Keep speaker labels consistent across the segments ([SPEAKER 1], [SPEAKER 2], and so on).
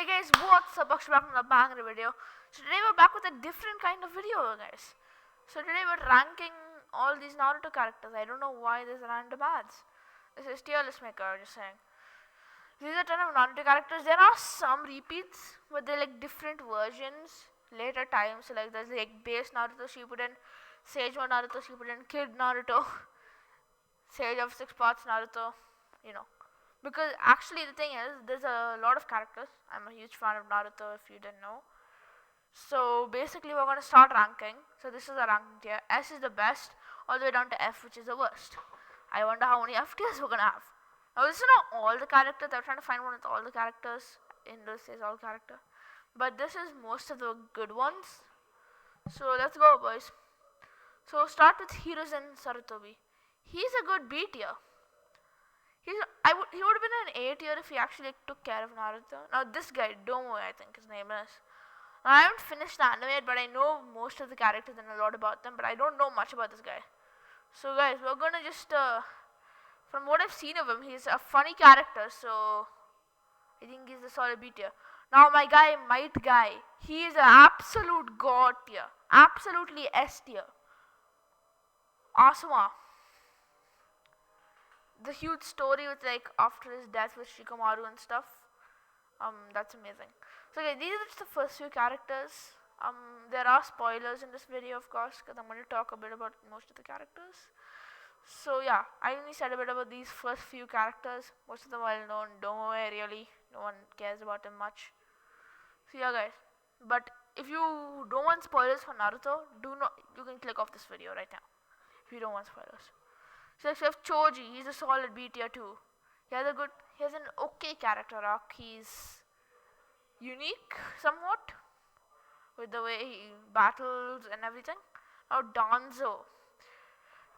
[SPEAKER 1] Hey guys, what's up? Welcome back to the banger video. So today we're back with a different kind of video, guys. So today we're ranking all these Naruto characters. I don't know why there's random ads. This is tier list maker, just saying. These are 10 of Naruto characters. There are some repeats, but they're like different versions, later times. So like there's like base Naruto Shippuden, Sage 1 Naruto Shippuden, Kid Naruto, Sage of 6 parts Naruto, you know. Because actually the thing is, there's a lot of characters. I'm a huge fan of Naruto if you didn't know. So basically we're going to start ranking. So this is a ranking tier. S is the best all the way down to F, which is the worst. I wonder how many F tiers we're going to have. Now this is not all the characters. I'm trying to find one with all the characters. In this is all character. But this is most of the good ones. So let's go, boys. So start with Hiruzen Sarutobi. He's a good B tier. He would have been an A tier if he actually took care of Naruto. Now this guy, Domo, I think his name is. Now, I haven't finished the anime yet, but I know most of the characters and a lot about them, but I don't know much about this guy. So guys, we're gonna just, from what I've seen of him, he's a funny character, so I think he's a solid B tier. Now my guy, Might Guy, he is an absolute god tier. Absolutely S tier. Asuma. The huge story with like after his death with Shikamaru and stuff. That's amazing. So okay, these are just the first few characters. There are spoilers in this video, of course, because I'm going to talk a bit about most of the characters. So yeah, I only said a bit about these first few characters. Most of them well known. Domoe really, no one cares about him much. So yeah, guys. But if you don't want spoilers for Naruto, you can click off this video right now. If you don't want spoilers. So next we have Choji. He's a solid B tier too. He has an okay character arc. He's unique somewhat with the way he battles and everything. Now Danzo.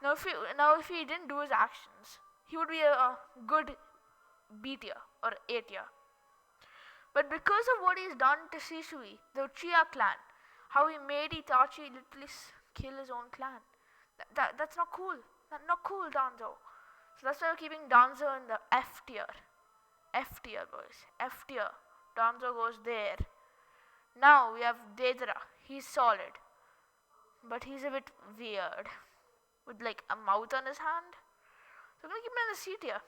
[SPEAKER 1] Now if he didn't do his actions, he would be a good B tier or A tier. But because of what he's done to Shisui, the Uchiha clan, how he made Itachi literally kill his own clan, that's not cool. That's not cool, Danzo. So that's why we're keeping Danzo in the F tier. F tier, boys. F tier. Danzo goes there. Now we have Deidara. He's solid. But he's a bit weird. With like a mouth on his hand. So I'm gonna keep him in the C tier.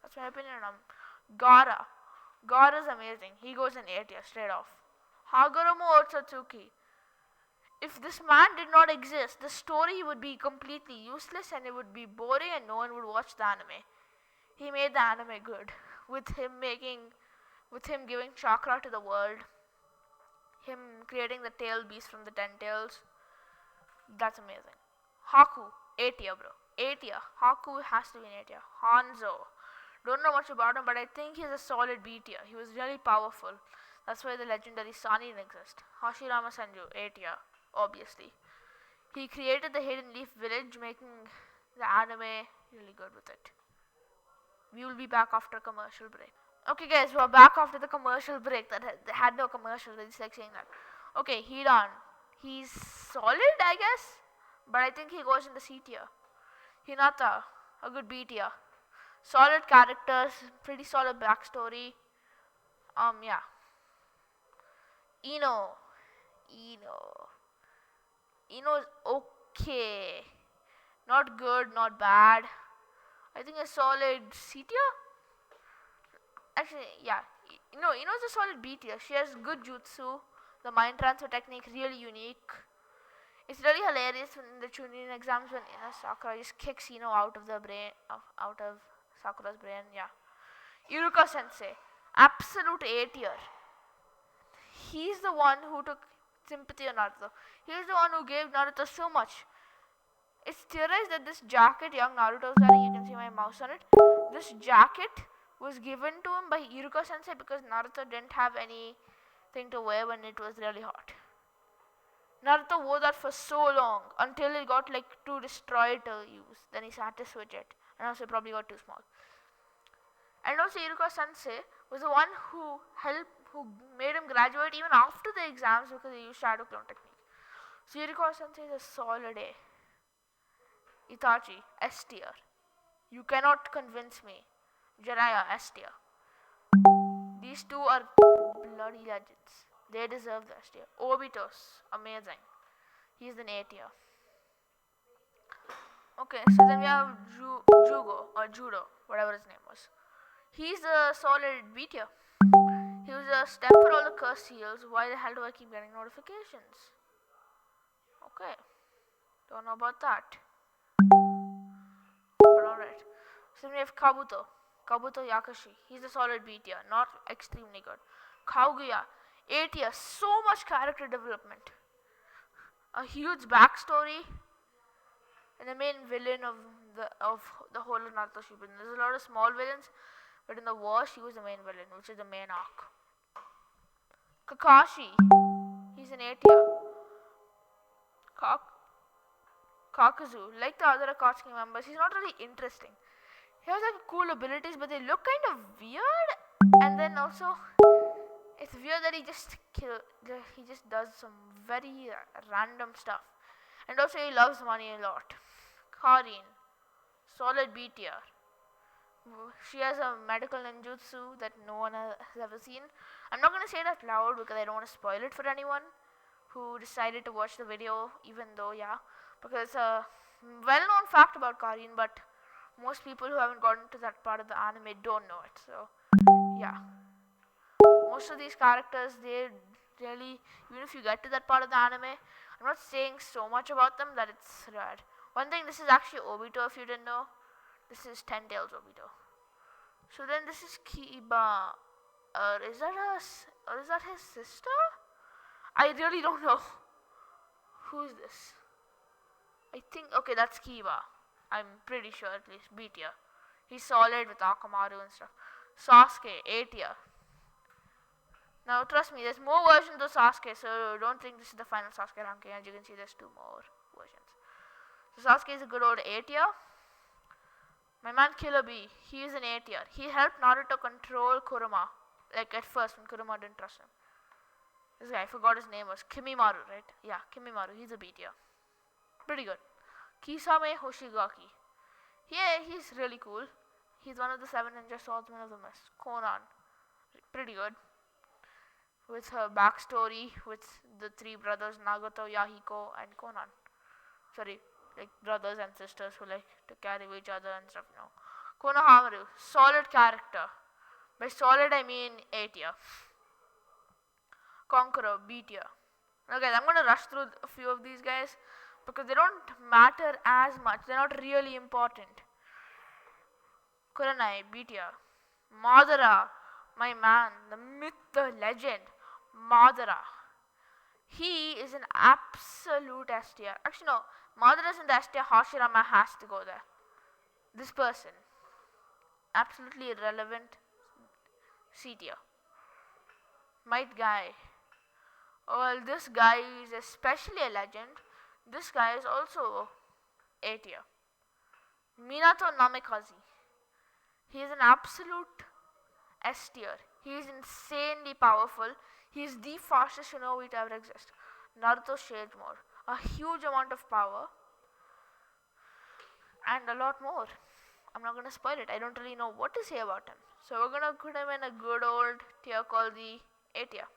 [SPEAKER 1] That's my opinion on him. Gaara. Gaara's amazing. He goes in A tier straight off. Hagoromo Otsutsuki. If this man did not exist, the story would be completely useless and it would be boring and no one would watch the anime. He made the anime good with him giving chakra to the world, him creating the tail beast from the 10 tails. That's amazing. Haku, A tier, bro. A tier. Haku has to be an A tier. Hanzo. Don't know much about him, but I think he's a solid B tier. He was really powerful. That's why the legendary Sannin exists. Hashirama Senju, A tier. Obviously. He created the Hidden Leaf Village, making the anime really good with it. We will be back after a commercial break. Okay guys, we're back after the commercial break. They had no commercial, they just like saying that. Okay, Hidan. He's solid, I guess. But I think he goes in the C tier. Hinata, a good B tier. Solid characters, pretty solid backstory. Yeah. Ino's okay. Not good, not bad. I think a solid C tier? Actually, yeah. Ino's a solid B tier. She has good jutsu. The mind transfer technique really unique. It's really hilarious when the Chunin exams when Sakura just kicks Ino out of the brain, out of Sakura's brain. Yeah. Iruka Sensei, absolute A tier. He's the one who took sympathy on Naruto. He's the one who gave Naruto so much. It's theorized that this jacket young Naruto is wearing, you can see my mouse on it. This jacket was given to him by Iruka Sensei because Naruto didn't have anything to wear when it was really hot. Naruto wore that for so long until it got like too destroyed to use. Then he had to switch it. And also it probably got too small. And also Iruka Sensei was the one who made him graduate even after the exams because he used shadow clone technique. So Iruka Sensei is a solid A. Itachi, S tier. You cannot convince me. Jiraiya, S tier. These two are bloody legends. They deserve the S tier. Obito's amazing. He's an A tier. Okay, so then we have Jugo or Judo, whatever his name was. He's a solid B tier. He was a stem for all the curse heals. Why the hell do I keep getting notifications? Okay, don't know about that. But alright. So we have Kabuto Yakashi. He's a solid B tier, not extremely good. Kaguya, A tier, so much character development. A huge backstory. And the main villain of the whole of Naruto Shippuden. There's a lot of small villains, but in the war, she was the main villain, which is the main arc. Kakashi, he's an A tier. Kakazu, like the other Akatsuki members, he's not really interesting. He has like cool abilities, but they look kind of weird. And then also, it's weird that he just does some very random stuff. And also, he loves money a lot. Karin, solid B tier. She has a medical ninjutsu that no one has ever seen. I'm not going to say that loud because I don't want to spoil it for anyone who decided to watch the video, even though, yeah, because it's a well-known fact about Karin, but most people who haven't gotten to that part of the anime don't know it. So, yeah. Most of these characters, they really, even if you get to that part of the anime, I'm not saying so much about them that it's rad. One thing, this is actually Obito if you didn't know. This is Ten Tails Obito. So then this is Kiba. Is that his sister? I really don't know. Who's this? I think, okay, that's Kiba. I'm pretty sure at least, B tier. He's solid with Akamaru and stuff. Sasuke, A tier. Now trust me, there's more versions of Sasuke, so don't think this is the final Sasuke ranking. As you can see, there's 2 more versions. So Sasuke is a good old A tier. My man Killer Bee, he is an A tier. He helped Naruto control Kurama, like at first when Kurama didn't trust him. This guy, I forgot his name, was Kimi Maru, right? Yeah, Kimi Maru, he's a B tier. Pretty good. Kisame Hoshigaki. Yeah, he's really cool. He's one of the 7 ninja swordsmen of the mist. Conan, pretty good. With her backstory with the 3 brothers Nagato, Yahiko, and Conan. Sorry, like brothers and sisters who like to carry each other and stuff, you know. Konohamaru, solid character. By solid I mean A tier. Conqueror, B tier. Now guys, I'm going to rush through a few of these guys because they don't matter as much. They're not really important. Kurenai, B tier. Madara, my man, the myth, the legend. Madara. He is an absolute S tier. Actually, no. Madara isn't S tier. Hashirama has to go there. This person. Absolutely irrelevant. C tier. Might guy. Well, this guy is especially a legend. This guy is also A tier. Minato Namikaze. He is an absolute S tier. He is insanely powerful. He is the fastest shinobi to ever exist. Naruto Shade Mode. A huge amount of power. And a lot more. I'm not going to spoil it. I don't really know what to say about him. So we're going to put him in a good old tier called the A tier.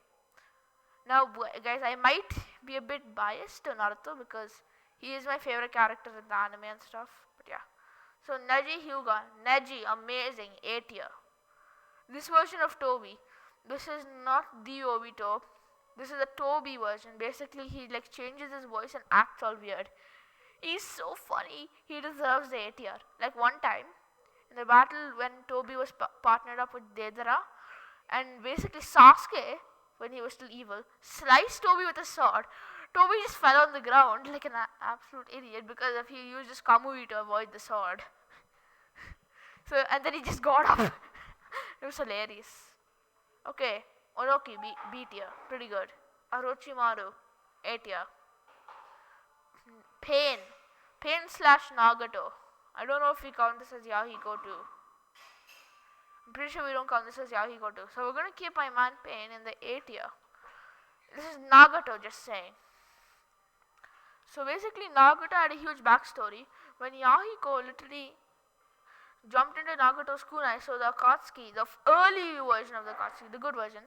[SPEAKER 1] Now guys, I might be a bit biased to Naruto because he is my favorite character in the anime and stuff. But yeah. So Neji Hyuga. Neji, amazing. A tier. This version of Toby. This is not the Obito. This is the Toby version. Basically, he like changes his voice and acts all weird. He's so funny. He deserves the A tier. Like one time, in the battle when Toby was partnered up with Deidara, and basically Sasuke, when he was still evil, sliced Toby with a sword. Toby just fell on the ground like an absolute idiot because if he used his Kamui to avoid the sword. So, and then he just got up. It was hilarious. Okay, Orochi, B tier, pretty good. Orochimaru, A tier. Pain / Nagato. I don't know if we count this as Yahiko too. I'm pretty sure we don't count this as Yahiko too. So we're gonna keep my man Pain in the A tier. This is Nagato, just saying. So basically, Nagato had a huge backstory. When Yahiko literally jumped into Nagato's kunai, so the Akatsuki, the early version of the Akatsuki, the good version,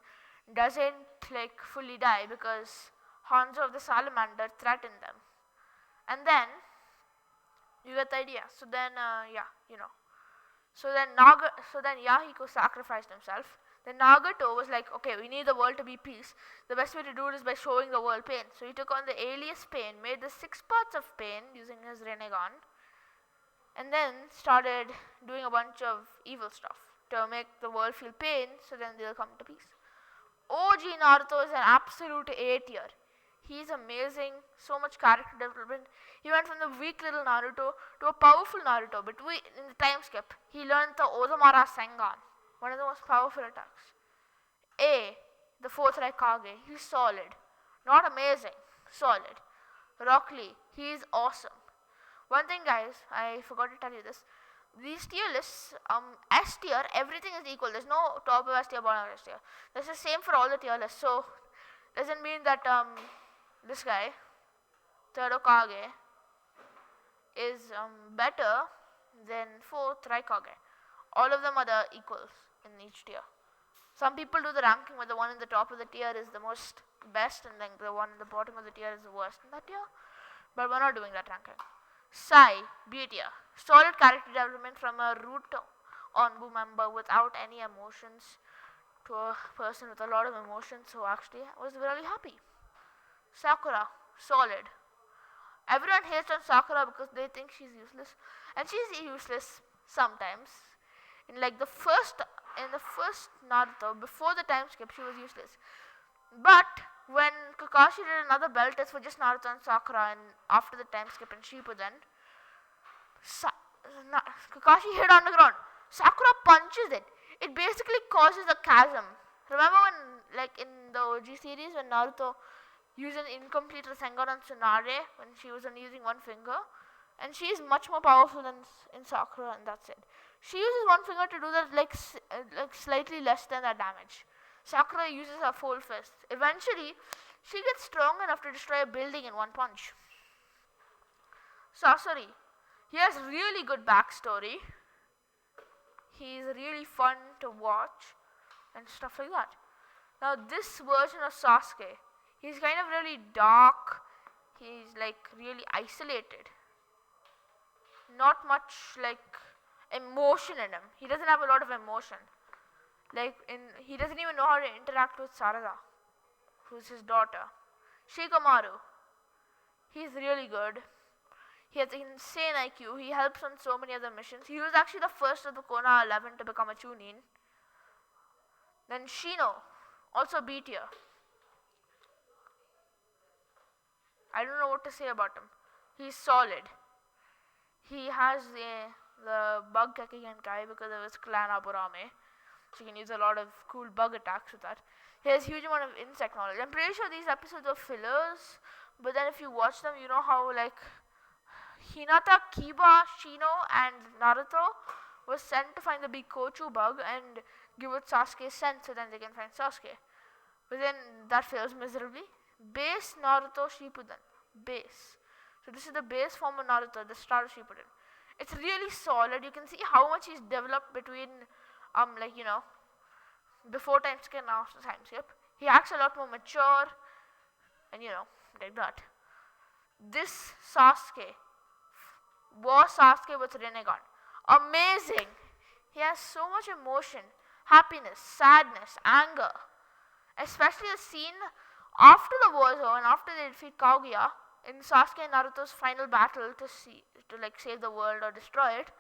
[SPEAKER 1] doesn't like fully die because Hanzo of the Salamander threatened them. And then you get the idea. So then So then Yahiko sacrificed himself. Then Nagato was like, okay, we need the world to be peace. The best way to do it is by showing the world pain. So he took on the alias Pain, made the 6 parts of Pain using his Rinnegan, and then started doing a bunch of evil stuff to make the world feel pain, so then they'll come to peace. OG Naruto is an absolute A tier. He's amazing, so much character development. He went from the weak little Naruto to a powerful Naruto, but in the time skip, he learned the Odomara Sengan, one of the most powerful attacks. The 4th Raikage, he's solid. Not amazing, solid. Rock Lee, he's awesome. One thing, guys, I forgot to tell you this. These tier lists, S tier, everything is equal. There's no top of S tier, bottom of S tier. That's the same for all the tier lists. So, doesn't mean that this guy, 3rd Hokage, is better than 4th Raikage. All of them are the equals in each tier. Some people do the ranking where the one in the top of the tier is the most best and then the one in the bottom of the tier is the worst in that tier. But we're not doing that ranking. Sai, B tier. Solid character development from a root Onbu member without any emotions to a person with a lot of emotions who actually was really happy. Sakura, solid. Everyone hates on Sakura because they think she's useless, and she's useless sometimes. In the first Naruto, before the time skip, she was useless. But when Kakashi did another belt test for just Naruto and Sakura, and after the time skip in Shippuden, Kakashi hit on the ground. Sakura punches it. It basically causes a chasm. Remember when, in the OG series, when Naruto used an incomplete Rasengan on Tsunade when she was only using one finger? And she is much more powerful than in Sakura, and that's it. She uses one finger to do that slightly less than that damage. Sakura uses her full fist. Eventually, she gets strong enough to destroy a building in one punch. Sasori, he has really good backstory. He's really fun to watch and stuff like that. Now, this version of Sasuke, he's kind of really dark. He's really isolated. Not much emotion in him. He doesn't have a lot of emotion. He doesn't even know how to interact with Sarada, who's his daughter. Shikamaru, he's really good. He has insane IQ. He helps on so many other missions. He was actually the first of the Konoha 11 to become a Chunin. Then Shino, also B tier. I don't know what to say about him. He's solid. He has the bug Kekigenkai because of his clan Aburame. So you can use a lot of cool bug attacks with that. He has huge amount of insect knowledge. I'm pretty sure these episodes are fillers, but then if you watch them, you know how Hinata, Kiba, Shino, and Naruto was sent to find the big Kochu bug and give it Sasuke's sense so then they can find Sasuke. But then that fails miserably. Base Naruto Shippuden. Base. So this is the base form of Naruto, the start of Shippuden. It's really solid. You can see how much he's developed between before time skip and after time skip. He acts a lot more mature and like that. This Sasuke was Sasuke with Rinnegan. Amazing. He has so much emotion, happiness, sadness, anger. Especially the scene after the war zone and after they defeat Kaguya in Sasuke and Naruto's final battle to save the world or destroy it.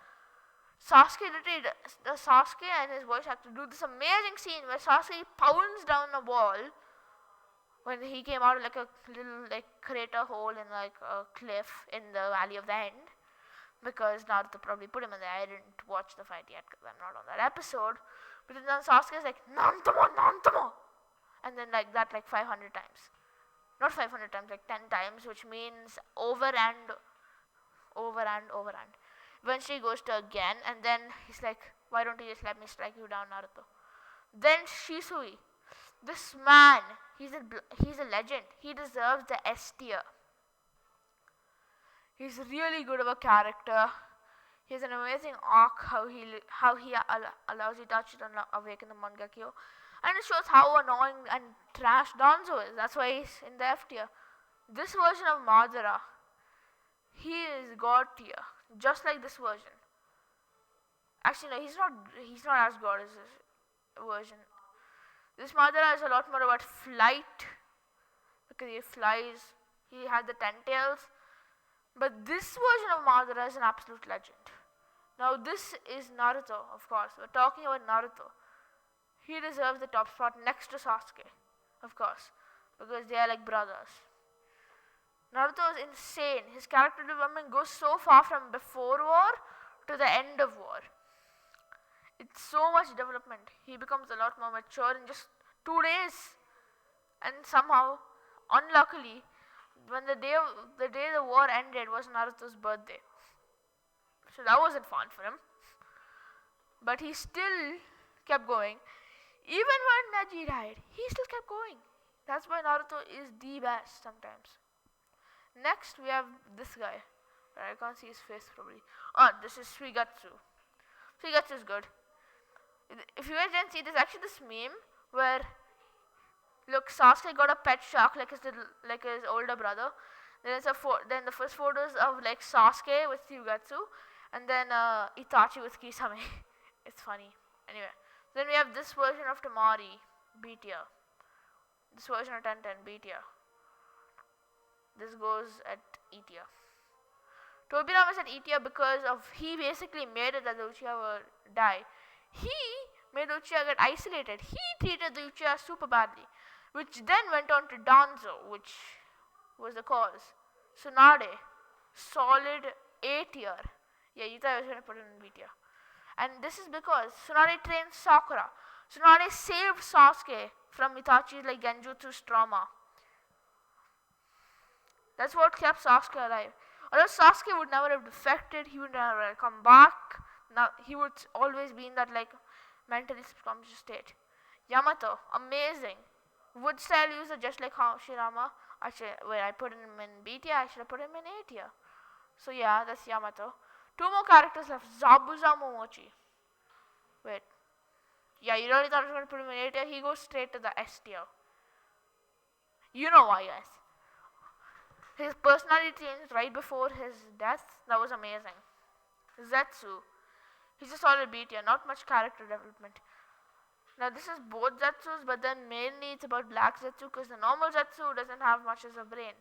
[SPEAKER 1] Sasuke and his voice actor do this amazing scene where Sasuke pounds down a wall when he came out of a little crater hole in a cliff in the Valley of the End, because Naruto probably put him in there. I didn't watch the fight yet because I'm not on that episode. But then Sasuke is Nantomo, and then that 500 times. Not 500 times, 10 times, which means over and over and over and. Eventually he goes to again, and then he's like, why don't you just let me strike you down, Naruto? Then Shisui, this man, he's a legend. He deserves the S tier. He's really good of a character. He has an amazing arc how he allows Itachi to awaken the Mangekyo. And it shows how annoying and trash Danzo is. That's why he's in the F tier. This version of Madara, he is God tier, just like this version. Actually, no, he's not as god as this version. This Madara is a lot more about flight because he flies. He had the 10 tails. But this version of Madara is an absolute legend. Now this is Naruto, of course. We're talking about Naruto. He deserves the top spot next to Sasuke, of course, because they are like brothers. Naruto is insane. His character development goes so far from before war to the end of war. It's so much development. He becomes a lot more mature in just 2 days. And somehow, unluckily, when the day the war ended was Naruto's birthday. So that wasn't fun for him. But he still kept going. Even when Neji died, he still kept going. That's why Naruto is the best sometimes. Next, we have this guy. I can't see his face probably. Oh, this is Suigatsu. Suigatsu is good. If you guys didn't see, there's actually this meme where, look, Sasuke got a pet shark like his older brother. Then the first photos of like Sasuke with Suigatsu, and then Itachi with Kisame. It's funny. Anyway, then we have this version of Tamari, B tier. This version of 1010, B tier. This goes at E tier. Tobirama is at E tier because he basically made it that the Uchiha would die. He made Uchiha get isolated. He treated the Uchiha super badly, which then went on to Danzo, which was the cause. Tsunade, solid A tier. Yeah, you thought I was going to put it in B tier. And this is because Tsunade trained Sakura. Tsunade saved Sasuke from Itachi's like Genjutsu's trauma. That's what kept Sasuke alive. Although Sasuke would never have defected, he would never have come back. Now he would always be in that like mentally subconscious state. Yamato, amazing. Wood style user just like Hashirama. Where I put him in B tier, I should have put him in A tier. So yeah, that's Yamato. 2 more characters left. Zabuza Momochi. Wait. Yeah, you really thought I was going to put him in A tier? He goes straight to the S tier. You know why, guys. His personality changed right before his death. That was amazing. Zetsu. He's a solid B tier, not much character development. Now this is both Zetsus, but then mainly it's about Black Zetsu because the normal Zetsu doesn't have much as a brain.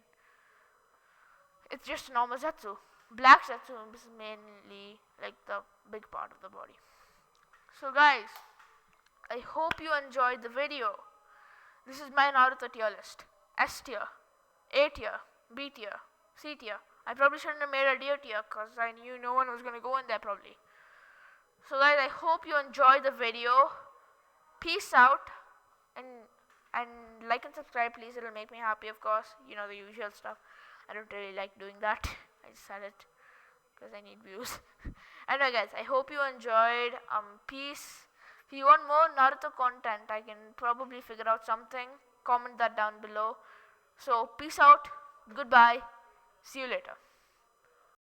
[SPEAKER 1] It's just a normal Zetsu. Black Zetsu is mainly like the big part of the body. So guys, I hope you enjoyed the video. This is my Naruto tier list. S tier, A tier, B tier, C tier. I probably shouldn't have made a D tier because I knew no one was going to go in there probably. So guys, I hope you enjoyed the video. Peace out, and like and subscribe please. It'll make me happy, of course. You know, the usual stuff. I don't really like doing that. I just said it because I need views. Anyway guys, I hope you enjoyed. Peace. If you want more Naruto content, I can probably figure out something. Comment that down below. So peace out. Goodbye. See you later.